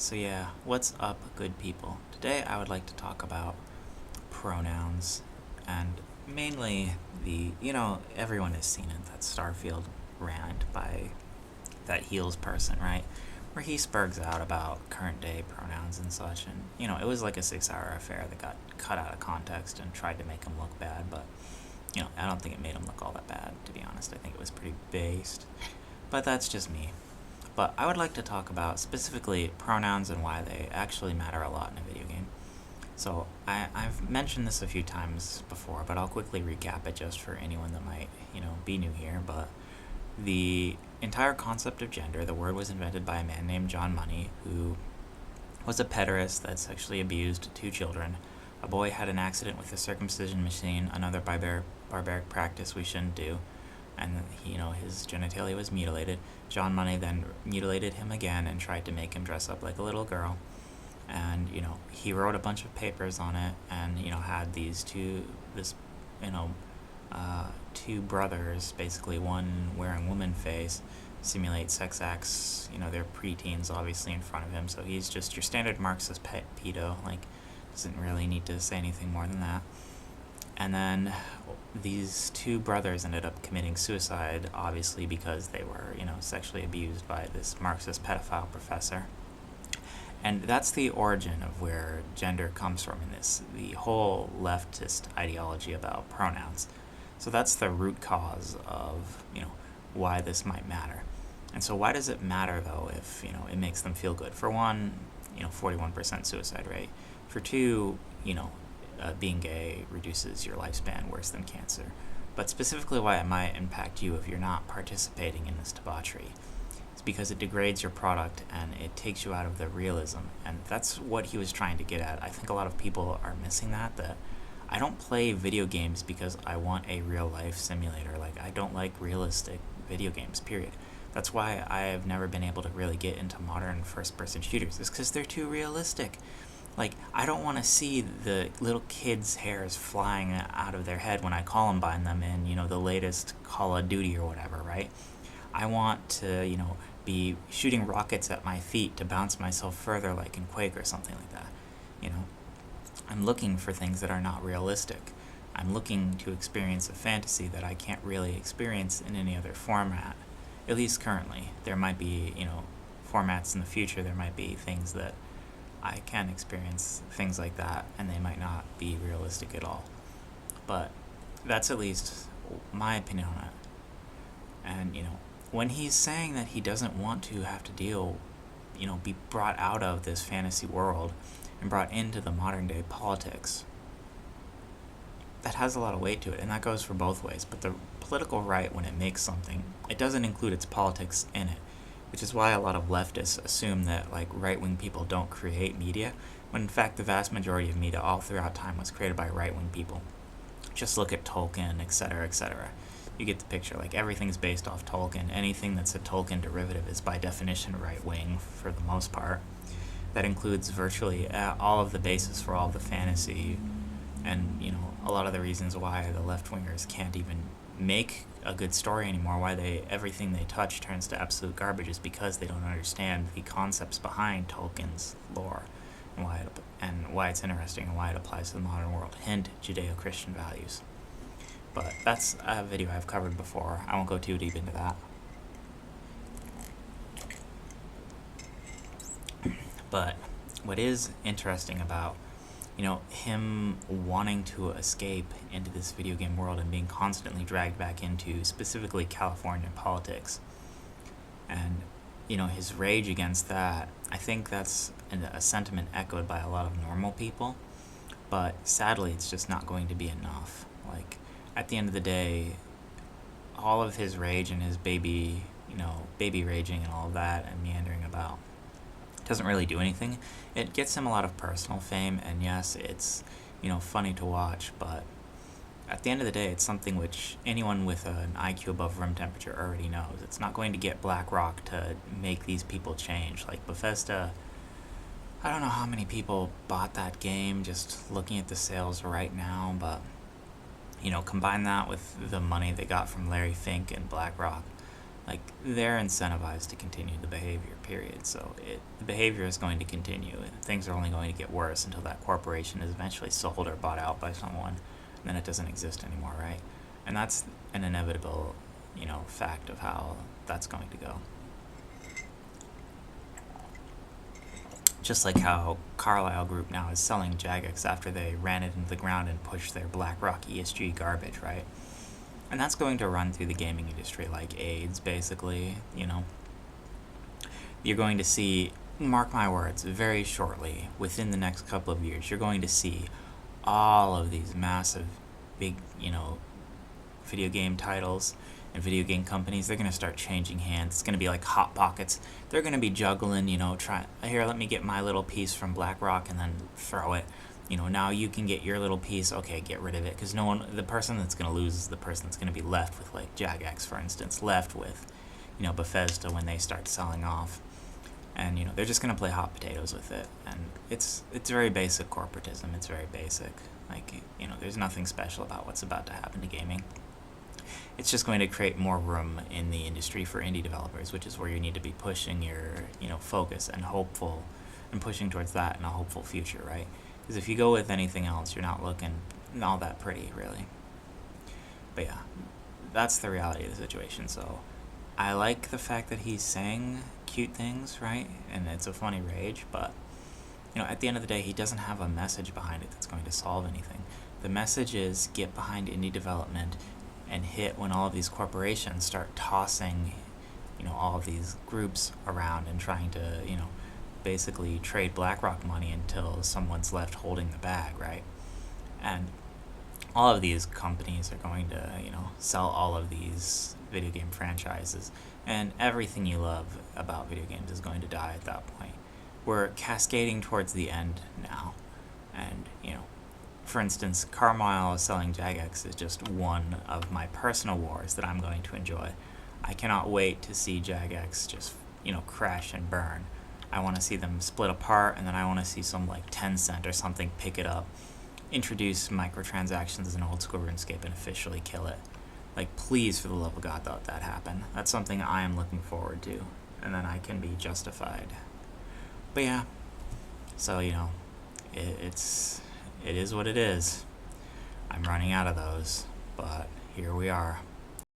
So yeah, what's up, good people? Today I would like to talk about pronouns, and mainly everyone has seen it, that Starfield rant by that Heels person, right? Where he spurgs out about current day pronouns and such, and it was like a 6 hour affair that got cut out of context and tried to make him look bad, but I don't think it made him look all that bad, to be honest. I think it was pretty based. But that's just me. But I would like to talk about specifically pronouns and why they actually matter a lot in a video game. So I've mentioned this a few times before, but I'll quickly recap it just for anyone that might, be new here. But the entire concept of gender, the word was invented by a man named John Money, who was a pederast that sexually abused two children. A boy had an accident with a circumcision machine, another barbaric practice we shouldn't do, and his genitalia was mutilated. John Money then mutilated him again and tried to make him dress up like a little girl. And he wrote a bunch of papers on it, and had two brothers, basically one wearing woman face, simulate sex acts. They're preteens, obviously, in front of him. So he's just your standard Marxist pedo. Like, doesn't really need to say anything more than that. And then these two brothers ended up committing suicide, obviously because they were, sexually abused by this Marxist pedophile professor. And that's the origin of where gender comes from in this, the whole leftist ideology about pronouns. So that's the root cause of, why this might matter. And so why does it matter, though, if, it makes them feel good? For one, 41% suicide rate. For two, being gay reduces your lifespan worse than cancer. But specifically why it might impact you if you're not participating in this debauchery is because it degrades your product and it takes you out of the realism. And that's what he was trying to get at. I think a lot of people are missing that I don't play video games because I want a real life simulator. Like, I don't like realistic video games, period. That's why I have never been able to really get into modern first person shooters. It's because they're too realistic. Like, I don't want to see the little kids' hairs flying out of their head when I Columbine them in, the latest Call of Duty or whatever, right? I want to, be shooting rockets at my feet to bounce myself further, like in Quake or something like that. I'm looking for things that are not realistic. I'm looking to experience a fantasy that I can't really experience in any other format, at least currently. There might be, formats in the future, there might be things that I can experience things like that, and they might not be realistic at all. But that's at least my opinion on it. And, when he's saying that he doesn't want to have to deal, be brought out of this fantasy world and brought into the modern day politics, that has a lot of weight to it, and that goes for both ways. But the political right, when it makes something, it doesn't include its politics in it, which is why a lot of leftists assume that like right-wing people don't create media, when in fact the vast majority of media all throughout time was created by right-wing people. Just look at Tolkien, etc., etc. You get the picture. Like, everything's based off Tolkien. Anything that's a Tolkien derivative is by definition right-wing for the most part. That includes virtually all of the basis for all of the fantasy, and a lot of the reasons why the left-wingers can't even make a good story anymore, why everything they touch turns to absolute garbage, is because they don't understand the concepts behind Tolkien's lore and why it's interesting and why it applies to the modern world. Hint, Judeo-Christian values. But that's a video I've covered before. I won't go too deep into that. But what is interesting about him wanting to escape into this video game world and being constantly dragged back into specifically California politics, and his rage against that, I think that's a sentiment echoed by a lot of normal people, but sadly it's just not going to be enough. Like, at the end of the day, all of his rage and his baby raging and all of that and meandering about doesn't really do anything. It gets him a lot of personal fame, and yes, it's funny to watch, but at the end of the day, it's something which anyone with an IQ above room temperature already knows. It's not going to get BlackRock to make these people change. Like, Bethesda, I don't know how many people bought that game, just looking at the sales right now, but combine that with the money they got from Larry Fink and BlackRock, like, they're incentivized to continue the behavior, period. So the behavior is going to continue, and things are only going to get worse until that corporation is eventually sold or bought out by someone, and then it doesn't exist anymore, right? And that's an inevitable, fact of how that's going to go. Just like how Carlyle Group now is selling Jagex after they ran it into the ground and pushed their BlackRock ESG garbage, right? And that's going to run through the gaming industry like AIDS, basically. You're going to see, mark my words, very shortly, within the next couple of years, you're going to see all of these massive, big, video game titles and video game companies. They're going to start changing hands. It's going to be like Hot Pockets. They're going to be juggling, here, let me get my little piece from BlackRock and then throw it. Now you can get your little piece. Okay, get rid of it, because the person that's going to lose is the person that's going to be left with, like Jagex, for instance, left with, Bethesda when they start selling off. And, they're just going to play hot potatoes with it. And it's very basic corporatism. It's very basic. Like, there's nothing special about what's about to happen to gaming. It's just going to create more room in the industry for indie developers, which is where you need to be pushing your, focus and pushing towards that in a hopeful future, right? Because if you go with anything else, you're not looking all that pretty, really. But yeah, that's the reality of the situation. So I like the fact that he's saying cute things, right? And it's a funny rage, but, at the end of the day, he doesn't have a message behind it that's going to solve anything. The message is get behind indie development and hit when all of these corporations start tossing, all of these groups around and trying to, basically trade BlackRock money until someone's left holding the bag, right? And all of these companies are going to, sell all of these video game franchises, and everything you love about video games is going to die at that point. We're cascading towards the end now, and, for instance, Carmyle selling Jagex is just one of my personal wars that I'm going to enjoy. I cannot wait to see Jagex just, crash and burn. I want to see them split apart, and then I want to see some, like, Tencent or something pick it up, introduce microtransactions as an old school RuneScape, and officially kill it. Like, please, for the love of God, let that happen. That's something I am looking forward to, and then I can be justified. But yeah, so, it is what it is. I'm running out of those, but here we are.